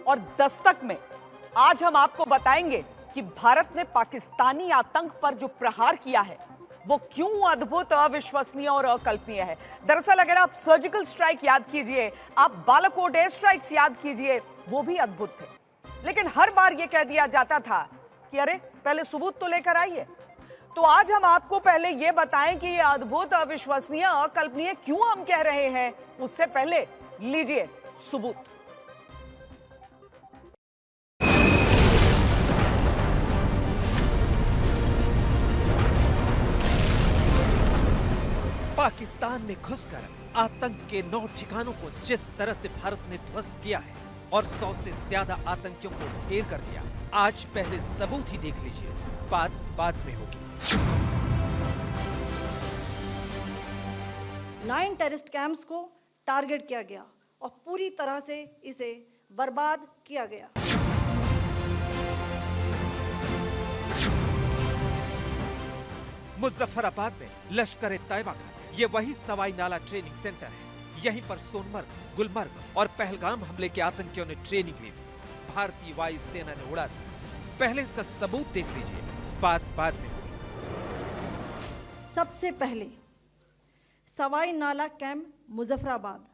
और दस्तक में आज हम आपको बताएंगे कि भारत ने पाकिस्तानी आतंक पर जो प्रहार किया है वो क्यों अद्भुत, अविश्वसनीय और अकल्पनीय है। दरअसल अगर आप सर्जिकल स्ट्राइक याद कीजिए, आप बालाकोट एयर स्ट्राइक्स याद कीजिए, वो भी अद्भुत थे। लेकिन हर बार ये कह दिया जाता था कि अरे पहले सबूत तो लेकर आइए। तो आज हम आपको पहले ये बताएं कि ये अद्भुत, अविश्वसनीय, अकल्पनीय क्यों हम कह रहे हैं, उससे पहले लीजिए सबूत। पाकिस्तान में घुसकर आतंक के 9 ठिकानों को जिस तरह से भारत ने ध्वस्त किया है और 100 से ज्यादा आतंकियों को ढेर कर दिया, आज पहले सबूत ही देख लीजिए, बात बाद में होगी। 9 टेररिस्ट कैंप्स को टारगेट किया गया और पूरी तरह से इसे बर्बाद किया गया। मुजफ्फराबाद में लश्कर तैयबा का ये वही सवाई नाला ट्रेनिंग सेंटर है। यहीं पर सोनमर्ग, गुलमर्ग और पहलगाम हमले के आतंकियों ने ट्रेनिंग ली। भारतीय वायु सेना ने उड़ा दी। पहले इसका सबूत देख लीजिए, बात बाद में होगी। सबसे पहले सवाई नाला कैंप मुजफ्फराबाद,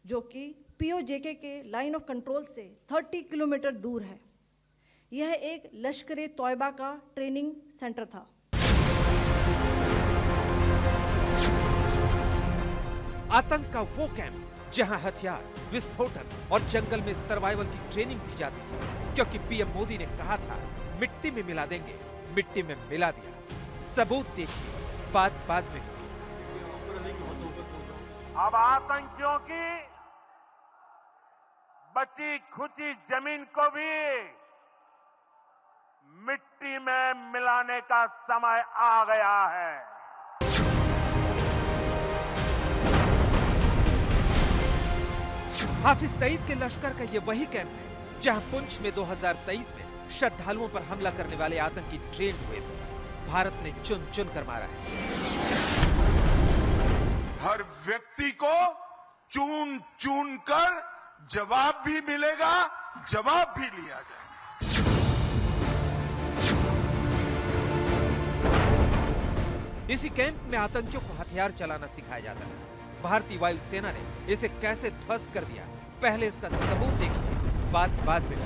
जो कि पीओजेके के लाइन ऑफ कंट्रोल से 30 किलोमीटर दूर है। यह एक लश्कर तैयबा का ट्रेनिंग सेंटर था। आतंक का वो कैंप जहां हथियार, विस्फोटक और जंगल में सर्वाइवल की ट्रेनिंग दी जाती थी, क्योंकि पीएम मोदी ने कहा था मिट्टी में मिला देंगे, मिट्टी में मिला दिया। सबूत देखिए, बात बाद में होगी। अब आतंकियों की बची खुची जमीन को भी मिट्टी में मिलाने का समय आ गया है। हाफिज सईद के लश्कर का ये वही कैंप है जहां पुंछ में 2023 में श्रद्धालुओं पर हमला करने वाले आतंकी ट्रेन हुए थे। भारत ने चुन चुन कर मारा है। हर व्यक्ति को चुन चुन कर जवाब भी मिलेगा, जवाब भी लिया जाएगा। इसी कैंप में आतंकियों को हथियार चलाना सिखाया जाता है। भारतीय वायु सेना ने इसे कैसे ध्वस्त कर दिया, पहले इसका सबूत देखिए, बात बाद में।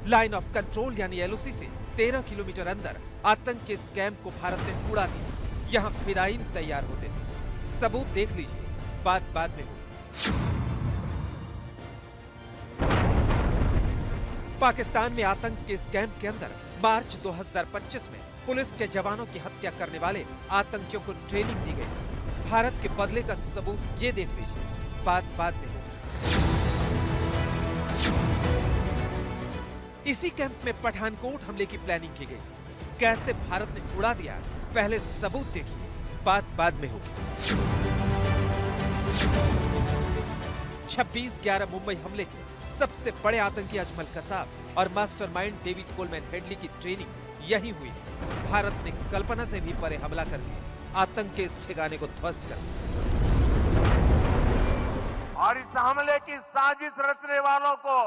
लाइन ऑफ कंट्रोल यानी एलओसी से 13 किलोमीटर अंदर आतंक के इस कैंप को भारत ने उड़ा दिया। यहाँ फिदायीन तैयार होते थे। सबूत देख लीजिए, बात बाद में होगी। पाकिस्तान में आतंक के इस कैंप के अंदर मार्च 2025 में पुलिस के जवानों की हत्या करने वाले आतंकियों को ट्रेनिंग दी गई। भारत के बदले का सबूत ये देख लीजिए, बात बाद में होगी। इसी कैंप में पठानकोट हमले की प्लानिंग की गई थी। कैसे भारत ने उड़ा दिया, पहले सबूत देखिए, बात बाद में होगी। 26/11 मुंबई हमले के सबसे बड़े आतंकी अजमल कसाब और मास्टरमाइंड डेविड कोलमैन हेडली की ट्रेनिंग यही हुई। भारत ने कल्पना से भी परे हमला करके आतंक के इस ठिकाने को ध्वस्त कर दिया। और इस हमले की साजिश रचने वालों को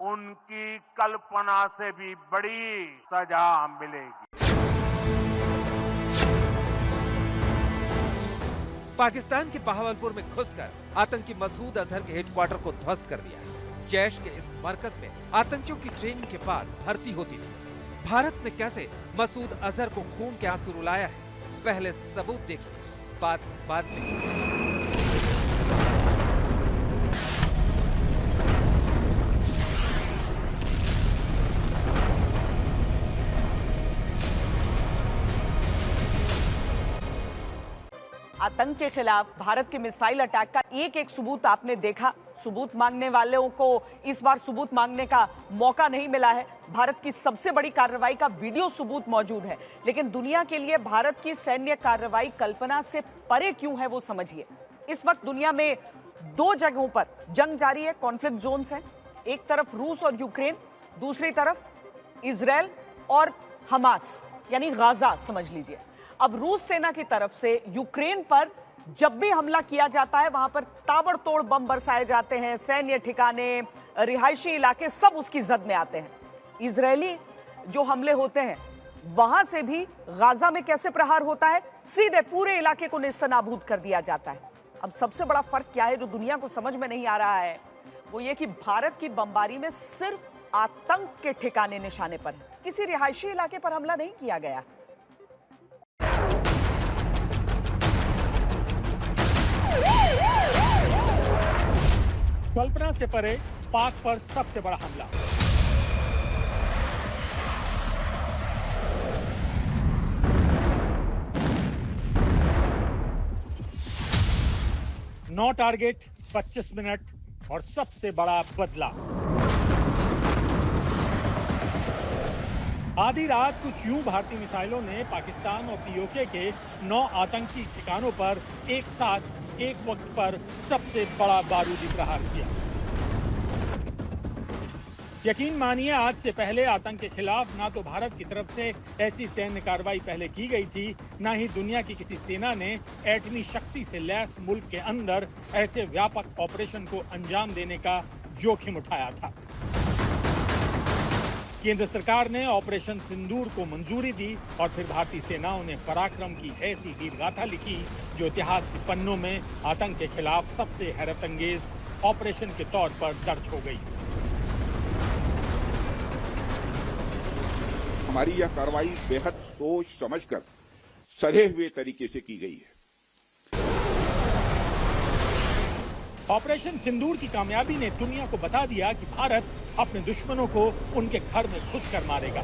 उनकी कल्पना से भी बड़ी सजा मिलेगी। पाकिस्तान के बहावलपुर में घुसकर आतंकी मसूद अजहर के हेडक्वार्टर को ध्वस्त कर दिया। जैश के इस मरकज में आतंकियों की ट्रेनिंग के बाद भर्ती होती थी। भारत ने कैसे मसूद अजहर को खून के आंसू रुलाया है, पहले सबूत देखिए, बात बाद में। आतंक के खिलाफ भारत के मिसाइल अटैक का एक एक सबूत आपने देखा। सबूत मांगने वालों को इस बार सबूत मांगने का मौका नहीं मिला है। भारत की सबसे बड़ी कार्रवाई का वीडियो सबूत मौजूद है, लेकिन दुनिया के लिए भारत की सैन्य कार्रवाई कल्पना से परे क्यों है वो समझिए। इस वक्त दुनिया में 2 जगहों पर जंग जारी है, कॉन्फ्लिक्ट जोन्स हैं। एक तरफ रूस और यूक्रेन, दूसरी तरफ इजराइल और हमास यानी गाजा समझ लीजिए। अब रूस सेना की तरफ से यूक्रेन पर जब भी हमला किया जाता है वहां पर ताबड़तोड़ बम बरसाए जाते हैं, सैन्य ठिकाने, रिहायशी इलाके सब उसकी जद में आते हैं। इजरायली जो हमले होते हैं वहां से भी गाजा में कैसे प्रहार होता है, सीधे पूरे इलाके को नेस्तनाबूद कर दिया जाता है। अब सबसे बड़ा फर्क क्या है जो दुनिया को समझ में नहीं आ रहा है, वो ये कि भारत की बमबारी में सिर्फ आतंक के ठिकाने निशाने पर है, किसी रिहायशी इलाके पर हमला नहीं किया गया। कल्पना से परे पाक पर सबसे बड़ा हमला। नौ टारगेट, 25 मिनट और सबसे बड़ा बदला। आधी रात कुछ यूं भारतीय मिसाइलों ने पाकिस्तान और पीओके के 9 आतंकी ठिकानों पर एक साथ एक वक्त पर सबसे बड़ा बारूदी प्रहार किया। यकीन मानिए, आज से पहले आतंक के खिलाफ ना तो भारत की तरफ से ऐसी सैन्य कार्रवाई पहले की गई थी, ना ही दुनिया की किसी सेना ने एटमी शक्ति से लैस मुल्क के अंदर ऐसे व्यापक ऑपरेशन को अंजाम देने का जोखिम उठाया था। केंद्र सरकार ने ऑपरेशन सिंदूर को मंजूरी दी और फिर भारतीय सेनाओं ने पराक्रम की ऐसी वीर गाथा लिखी जो इतिहास के पन्नों में आतंक के खिलाफ सबसे हैरतअंगेज ऑपरेशन के तौर पर दर्ज हो गई। हमारी यह कार्रवाई बेहद सोच समझकर सधे हुए तरीके से की गई है। ऑपरेशन सिंदूर की कामयाबी ने दुनिया को बता दिया कि भारत अपने दुश्मनों को उनके घर में घुसकर मारेगा।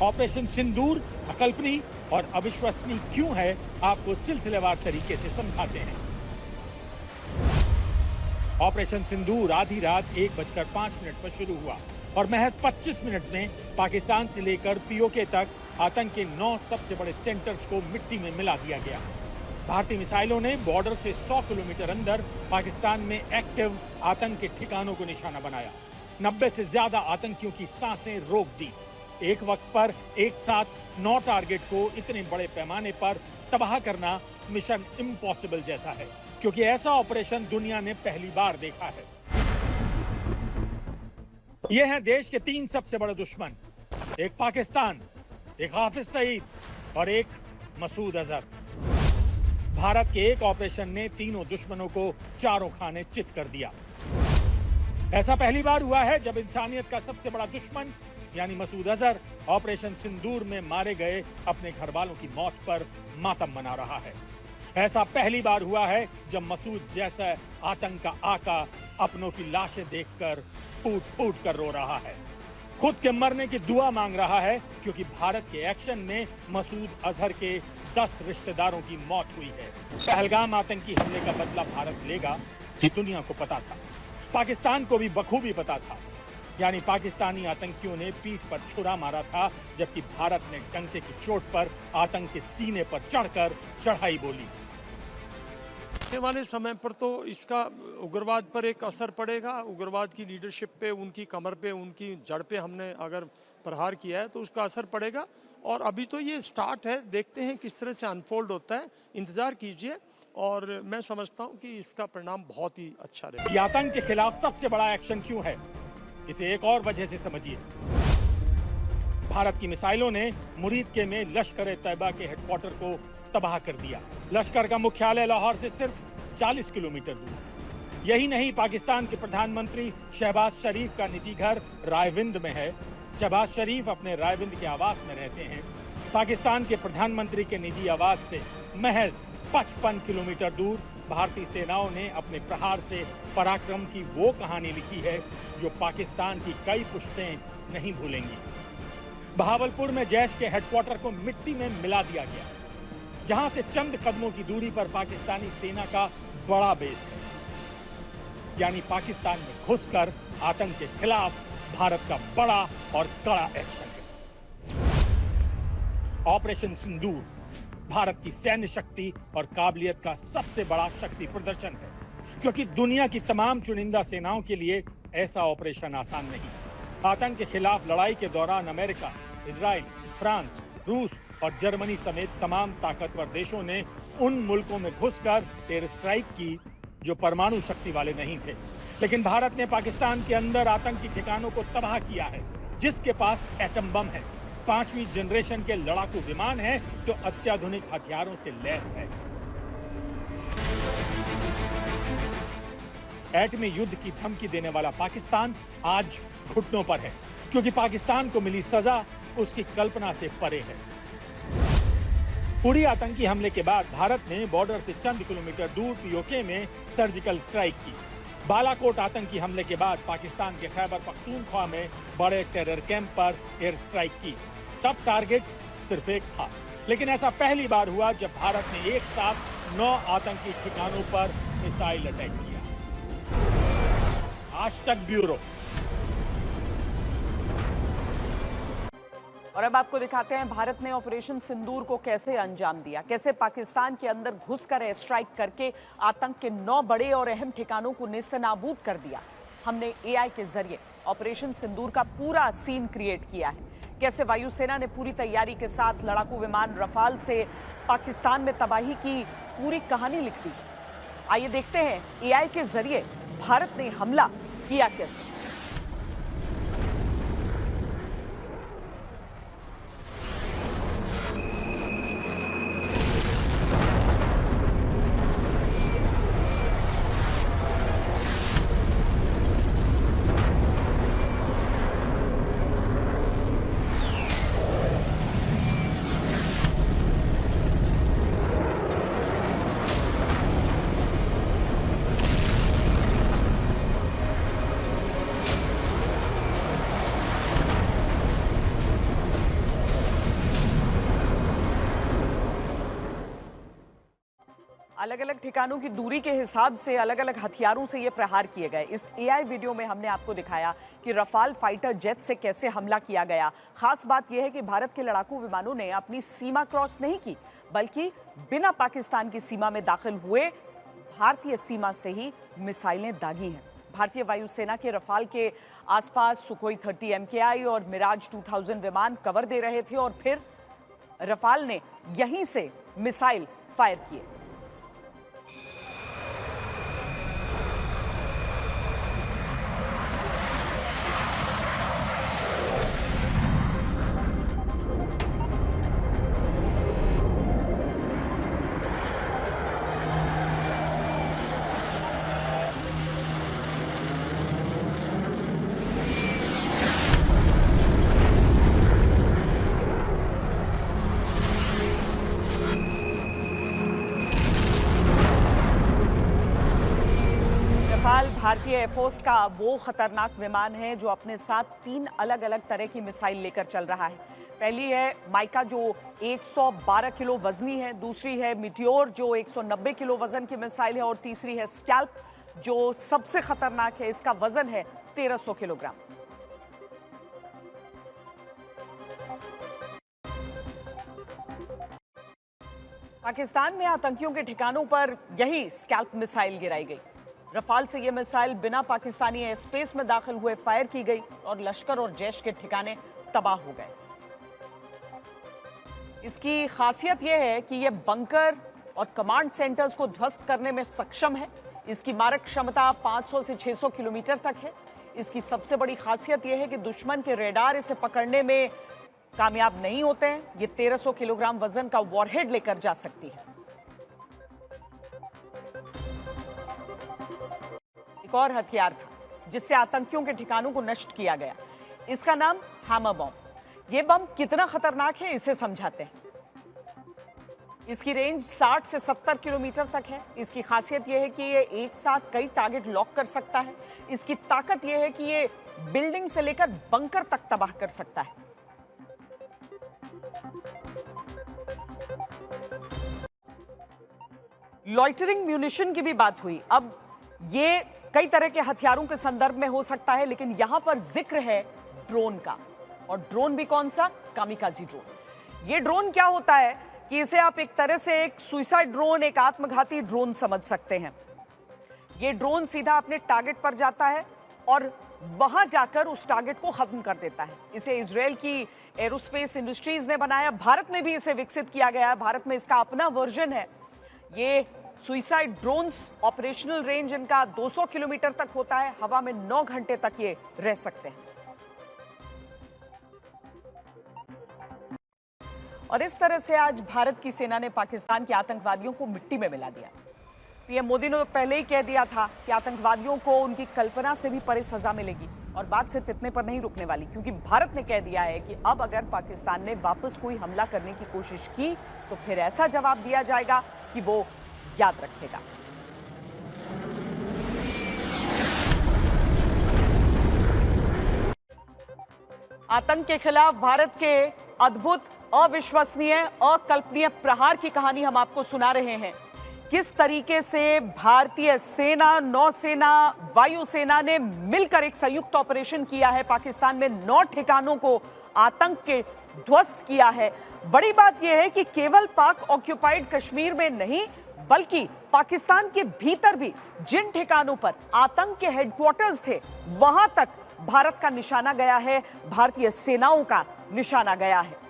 ऑपरेशन सिंदूर अकल्पनीय और अविश्वसनीय क्यों है, आपको सिलसिलेवार तरीके से समझाते हैं। ऑपरेशन सिंदूर आधी रात 1:05 पर शुरू हुआ और महज 25 मिनट में पाकिस्तान से लेकर पीओके तक आतंक के 9 सबसे बड़े सेंटर्स को मिट्टी में मिला दिया गया। भारतीय मिसाइलों ने बॉर्डर से 100 किलोमीटर अंदर पाकिस्तान में एक्टिव आतंक के ठिकानों को निशाना बनाया। 90 से ज्यादा आतंकियों की सांसें रोक दी। एक वक्त पर एक साथ 9 टारगेट को इतने बड़े पैमाने पर तबाह करना मिशन इम्पॉसिबल जैसा है, क्योंकि ऐसा ऑपरेशन दुनिया ने पहली बार देखा है। ये हैं देश के 3 सबसे बड़े दुश्मन, एक पाकिस्तान, एक हाफिज सईद और एक मसूद अजहर। भारत के एक ऑपरेशन ने तीनों दुश्मनों को चारों खाने चित कर दिया। ऐसा पहली बार हुआ है जब इंसानियत का सबसे बड़ा दुश्मन यानी मसूद अजहर ऑपरेशन सिंदूर में मारे गए अपने घर वालों की मौत पर मातम मना रहा है। ऐसा पहली बार हुआ है जब मसूद जैसा आतंक का आका अपनों की लाशें देखकर फूट फूट कर रो रहा है, खुद के मरने की दुआ मांग रहा है, क्योंकि भारत के एक्शन में मसूद अजहर के 10 रिश्तेदारों की मौत हुई है। पहलगाम आतंकी हमले का बदला भारत लेगा, ये दुनिया को पता था, पाकिस्तान को भी बखूबी पता था। यानी पाकिस्तानी आतंकियों ने पीठ पर छुरा मारा था, जबकि भारत ने डंके की चोट पर आतंक के सीने पर चढ़कर चढ़ाई बोली। आने वाले समय पर तो इसका उग्रवाद पर एक असर पड़ेगा। उग्रवाद की लीडरशिप पे, उनकी कमर पे, उनकी जड़ पे हमने अगर प्रहार किया है तो उसका असर पड़ेगा। और अभी तो ये स्टार्ट है, देखते हैं किस तरह से अनफोल्ड होता है, इंतजार कीजिए और मैं समझता हूँ कि इसका परिणाम बहुत ही अच्छा रहेगा। ये आतंक के खिलाफ सबसे बड़ा एक्शन क्यों है, इसे एक और वजह से समझिए। भारत की मिसाइलों ने मुरीदके में लश्कर-ए-तैयबा के हेडक्वार्टर को तबाह कर दिया। लश्कर का मुख्यालय लाहौर से सिर्फ 40 किलोमीटर दूर। यही नहीं, पाकिस्तान के प्रधानमंत्री शहबाज शरीफ का निजी घर रायविंद में है। शहबाज शरीफ अपने रायविंद के आवास में रहते हैं। पाकिस्तान के प्रधानमंत्री के निजी आवास से महज 55 किलोमीटर दूर भारतीय सेनाओं ने अपने प्रहार से पराक्रम की वो कहानी लिखी है जो पाकिस्तान की कई पुश्तें नहीं भूलेंगी। बहावलपुर में जैश के हेडक्वार्टर को मिट्टी में मिला दिया गया, जहां से चंद कदमों की दूरी पर पाकिस्तानी सेना का बड़ा बेस है। यानी पाकिस्तान में घुसकर आतंक के खिलाफ भारत का बड़ा और कड़ा एक्शन है। ऑपरेशन सिंदूर भारत की सैन्य शक्ति और काबिलियत का सबसे बड़ा शक्ति प्रदर्शन है, क्योंकि दुनिया की तमाम चुनिंदा सेनाओं के लिए ऐसा ऑपरेशन आसान नहीं। आतंक के खिलाफ लड़ाई के दौरान अमेरिका, इजराइल, फ्रांस, रूस और जर्मनी समेत तमाम ताकतवर देशों ने उन मुल्कों में घुसकर एयर स्ट्राइक की जो परमाणु शक्ति वाले नहीं थे। लेकिन भारत ने पाकिस्तान के अंदर आतंकी ठिकानों को तबाह किया है, जिसके पास एटम बम है, 5वीं जनरेशन के लड़ाकू विमान है जो अत्याधुनिक हथियारों से लैस है। एटमी युद्ध की धमकी देने वाला पाकिस्तान आज घुटनों पर है, क्योंकि पाकिस्तान को मिली सजा उसकी कल्पना से परे है। उरी आतंकी हमले के बाद भारत ने बॉर्डर से चंद किलोमीटर दूर पीओके में सर्जिकल स्ट्राइक की। बालाकोट आतंकी हमले के बाद पाकिस्तान के खैबर पख्तूनख्वा में बड़े टेरर कैंप पर एयर स्ट्राइक की। तब टारगेट सिर्फ एक था, लेकिन ऐसा पहली बार हुआ जब भारत ने एक साथ 9 आतंकी ठिकानों पर मिसाइल अटैक किया। आज तक ब्यूरो। और अब आपको दिखाते हैं भारत ने ऑपरेशन सिंदूर को कैसे अंजाम दिया, कैसे पाकिस्तान के अंदर घुसकर एयर स्ट्राइक करके आतंक के 9 बड़े और अहम ठिकानों को नेस्तनाबूद कर दिया। हमने एआई के जरिए ऑपरेशन सिंदूर का पूरा सीन क्रिएट किया है। कैसे वायुसेना ने पूरी तैयारी के साथ लड़ाकू विमान रफाल से पाकिस्तान में तबाही की पूरी कहानी लिख दी। आइए देखते हैं एआई के जरिए भारत ने हमला किया कैसे। अलग अलग ठिकानों की दूरी के हिसाब से अलग अलग हथियारों से ये प्रहार किए गए। इस एआई वीडियो में हमने आपको दिखाया कि रफाल फाइटर जेट से कैसे हमला किया गया। खास बात यह है कि भारत के लड़ाकू विमानों ने अपनी सीमा क्रॉस नहीं की, बल्कि बिना पाकिस्तान की सीमा में दाखिल हुए भारतीय सीमा से ही मिसाइलें दागी हैं। भारतीय वायुसेना के रफाल के आसपास सुखोई 30 MKI और मिराज 2000 विमान कवर दे रहे थे और फिर रफाल ने यहीं से मिसाइल फायर किए। रफाल भारतीय एयरफोर्स का वो खतरनाक विमान है जो अपने साथ 3 अलग अलग तरह की मिसाइल लेकर चल रहा है। पहली है माइका जो 112 किलो वजनी है, दूसरी है मिटियोर जो 190 किलो वजन की मिसाइल है और तीसरी है स्कैल्प जो सबसे खतरनाक है, इसका वजन है 1300 किलोग्राम। पाकिस्तान में आतंकियों के ठिकानों पर यही स्कैल्प मिसाइल गिराई गई। रफाल से यह मिसाइल बिना पाकिस्तानी एयर स्पेस में दाखिल हुए फायर की गई और लश्कर और जैश के ठिकाने तबाह हो गए। इसकी खासियत यह है कि यह बंकर और कमांड सेंटर्स को ध्वस्त करने में सक्षम है। इसकी मारक क्षमता 500 से 600 किलोमीटर तक है। इसकी सबसे बड़ी खासियत यह है कि दुश्मन के रेडार इसे पकड़ने में कामयाब नहीं होते हैं। ये 1300 किलोग्राम वजन का वॉरहेड लेकर जा सकती है। एक और हथियार था जिससे आतंकियों के ठिकानों को नष्ट किया गया। इसका नाम हैमर बम। यह बम कितना खतरनाक है इसे समझाते हैं। इसकी रेंज 60 से 70 किलोमीटर तक है। इसकी खासियत यह है कि यह एक साथ कई टारगेट लॉक कर सकता है। इसकी ताकत यह है कि यह बिल्डिंग से लेकर बंकर तक तबाह कर सकता है। लॉइटरिंग म्यूनिशन की भी बात हुई। अब ये कई तरह के हथियारों के संदर्भ में हो सकता है, लेकिन यहां पर जिक्र है ड्रोन का। और ड्रोन भी कौन सा? Kamikaze drone. ये ड्रोन क्या होता है कि इसे आप एक तरह से एक सुइसाइड ड्रोन, एक आत्मघाती ड्रोन समझ सकते हैं। ये ड्रोन सीधा अपने टारगेट पर जाता है और वहां जाकर उस टारगेट को खत्म कर देता है। इसे इजराइल की एरोस्पेस इंडस्ट्रीज ने बनाया, भारत में भी इसे विकसित किया गया है, भारत में इसका अपना वर्जन है। ये सुइसाइड ड्रोन्स, ऑपरेशनल रेंज इनका 200 किलोमीटर तक होता है, हवा में 9 घंटे तक ये रह सकते हैं। और इस तरह से आज भारत की सेना ने पाकिस्तान के आतंकवादियों को मिट्टी में मिला दिया। पीएम मोदी ने पहले ही कह दिया था कि आतंकवादियों को उनकी कल्पना से भी परे सजा मिलेगी, और बात सिर्फ इतने पर नहीं रुकने वाली, क्योंकि भारत ने कह दिया है कि अब अगर पाकिस्तान ने वापस कोई हमला करने की कोशिश की तो फिर ऐसा जवाब दिया जाएगा कि वो याद रखेगा। आतंक के खिलाफ भारत के अद्भुत, अविश्वसनीय, अकल्पनीय प्रहार की कहानी हम आपको सुना रहे हैं। किस तरीके से भारतीय सेना, नौसेना, वायुसेना ने मिलकर एक संयुक्त ऑपरेशन किया है, पाकिस्तान में 9 ठिकानों को आतंक के ध्वस्त किया है। बड़ी बात यह है कि केवल पाक ऑक्यूपाइड कश्मीर में नहीं, बल्कि पाकिस्तान के भीतर भी जिन ठिकानों पर आतंक के हेडक्वार्टर्स थे, वहां तक भारत का निशाना गया है, भारतीय सेनाओं का निशाना गया है।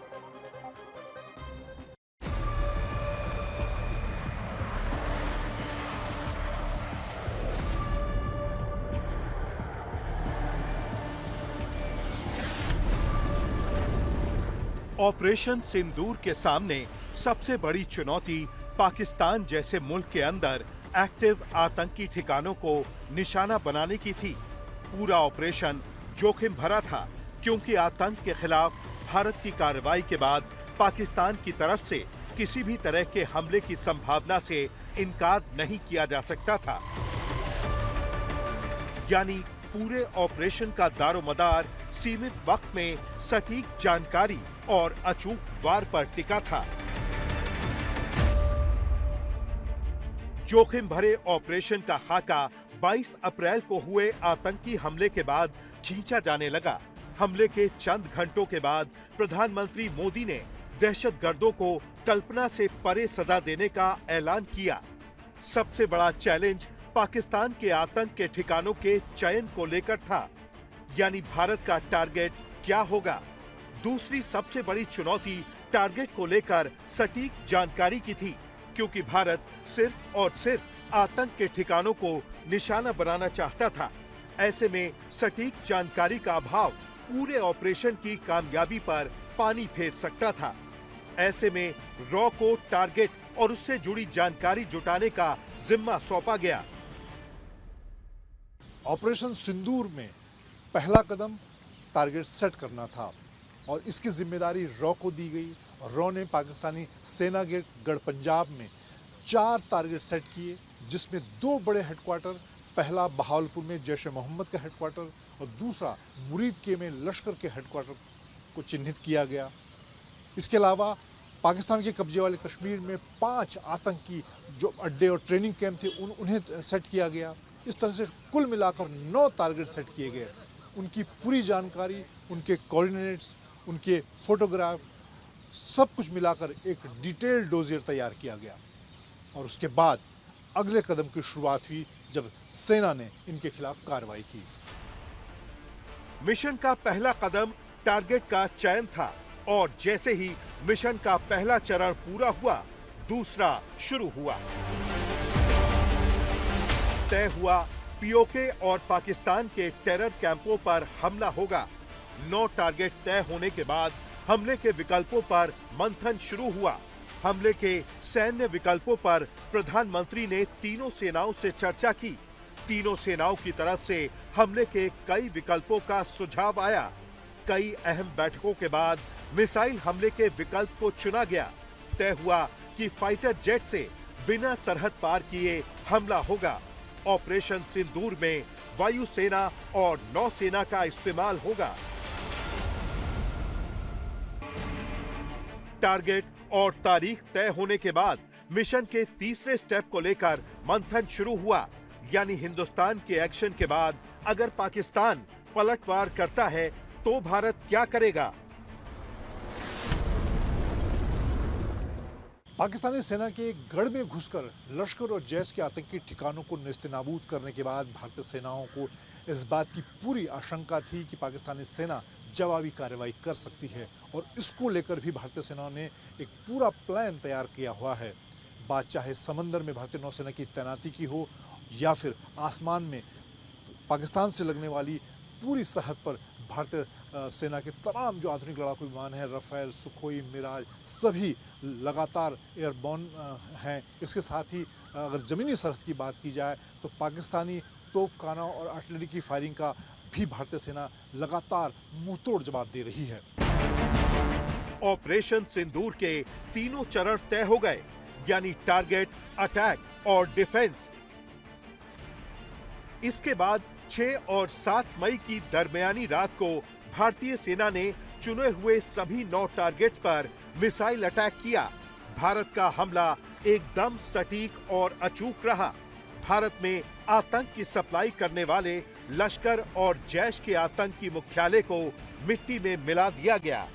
ऑपरेशन सिंदूर के सामने सबसे बड़ी चुनौती पाकिस्तान जैसे मुल्क के अंदर एक्टिव आतंकी ठिकानों को निशाना बनाने की थी। पूरा ऑपरेशन जोखिम भरा था, क्योंकि आतंक के खिलाफ भारत की कार्रवाई के बाद पाकिस्तान की तरफ से किसी भी तरह के हमले की संभावना से इनकार नहीं किया जा सकता था। यानी पूरे ऑपरेशन का दारोमदार सीमित वक्त में सटीक जानकारी और अचूक वार पर टिका था। जोखिम भरे ऑपरेशन का खाका 22 अप्रैल को हुए आतंकी हमले के बाद खींचा जाने लगा। हमले के चंद घंटों के बाद प्रधानमंत्री मोदी ने दहशतगर्दों को कल्पना से परे सजा देने का ऐलान किया। सबसे बड़ा चैलेंज पाकिस्तान के आतंक के ठिकानों के चयन को लेकर था, यानी भारत का टारगेट क्या होगा। दूसरी सबसे बड़ी चुनौती टारगेट को लेकर सटीक जानकारी की थी, क्योंकि भारत सिर्फ और सिर्फ आतंक के ठिकानों को निशाना बनाना चाहता था। ऐसे में सटीक जानकारी का अभाव पूरे ऑपरेशन की कामयाबी पर पानी फेर सकता था। ऐसे में रॉ को टारगेट और उससे जुड़ी जानकारी जुटाने का जिम्मा सौंपा गया। ऑपरेशन सिंदूर में पहला कदम टारगेट सेट करना था और इसकी जिम्मेदारी रॉ को दी गई। और रॉ ने पाकिस्तानी सेना के गढ़ पंजाब में 4 टारगेट सेट किए, जिसमें 2 बड़े हेडक्वार्टर, पहला बहावलपुर में जैश ए मोहम्मद का हेडक्वार्टर और दूसरा मुरीद के में लश्कर के हेडक्वार्टर को चिन्हित किया गया। इसके अलावा पाकिस्तान के कब्जे वाले कश्मीर में 5 आतंकी जो अड्डे और ट्रेनिंग कैंप थे उन्हें सेट किया गया। इस तरह से कुल मिलाकर 9 टारगेट सेट किए गए। उनकी पूरी जानकारी, उनके कोऑर्डिनेट्स, उनके फोटोग्राफ, सब कुछ मिलाकर एक डिटेल्ड डोजियर तैयार किया गया। और उसके बाद अगले कदम की शुरुआत हुई जब सेना ने इनके खिलाफ कार्रवाई की। मिशन का पहला कदम टारगेट का चयन था, और जैसे ही मिशन का पहला चरण पूरा हुआ, दूसरा शुरू हुआ। तय हुआ पीओके और पाकिस्तान के टेरर कैंपों पर हमला होगा। 9 टारगेट तय होने के बाद हमले के विकल्पों पर मंथन शुरू हुआ। हमले के सैन्य विकल्पों पर प्रधानमंत्री ने तीनों सेनाओं से चर्चा की। तीनों सेनाओं की तरफ से हमले के कई विकल्पों का सुझाव आया। कई अहम बैठकों के बाद मिसाइल हमले के विकल्प को चुना गया। तय हुआ कि फाइटर जेट से बिना सरहद पार किए हमला होगा। ऑपरेशन सिंदूर में वायुसेना और नौसेना का इस्तेमाल होगा। टारगेट और तारीख तय होने के बाद मिशन के तीसरे स्टेप को लेकर मंथन शुरू हुआ। यानी हिंदुस्तान के एक्शन के बाद अगर पाकिस्तान पलटवार करता है तो भारत क्या करेगा। पाकिस्तानी सेना के गढ़ में घुसकर लश्कर और जैश के आतंकी ठिकानों को नेस्तनाबूद करने के बाद भारतीय सेनाओं को इस बात की पूरी आशंका थी कि पाकिस्तानी सेना जवाबी कार्रवाई कर सकती है और इसको लेकर भी भारतीय सेना ने एक पूरा प्लान तैयार किया हुआ है। बात चाहे समंदर में भारतीय नौसेना की तैनाती की हो या फिर आसमान में पाकिस्तान से लगने वाली पूरी सरहद पर भारतीय सेना के तमाम जो आधुनिक लड़ाकू विमान हैं, रफेल, सुखोई, मिराज, सभी लगातार एयरबॉर्न हैं। इसके साथ ही अगर ज़मीनी सरहद की बात की जाए तो पाकिस्तानी तोपखाना और आर्टिलरी की फायरिंग का भी भारतीय सेना लगातार मुंहतोड़ जवाब दे रही है। ऑपरेशन सिंदूर के तीनों चरण तय हो गए, यानी टारगेट, अटैक और डिफेंस। इसके बाद 6 और 7 मई की दरमियानी रात को भारतीय सेना ने चुने हुए सभी 9 टारगेट्स पर मिसाइल अटैक किया। भारत का हमला एकदम सटीक और अचूक रहा। भारत में आतंक की सप्लाई करने वाले लश्कर और जैश के आतंकी मुख्यालय को मिट्टी में मिला दिया गया।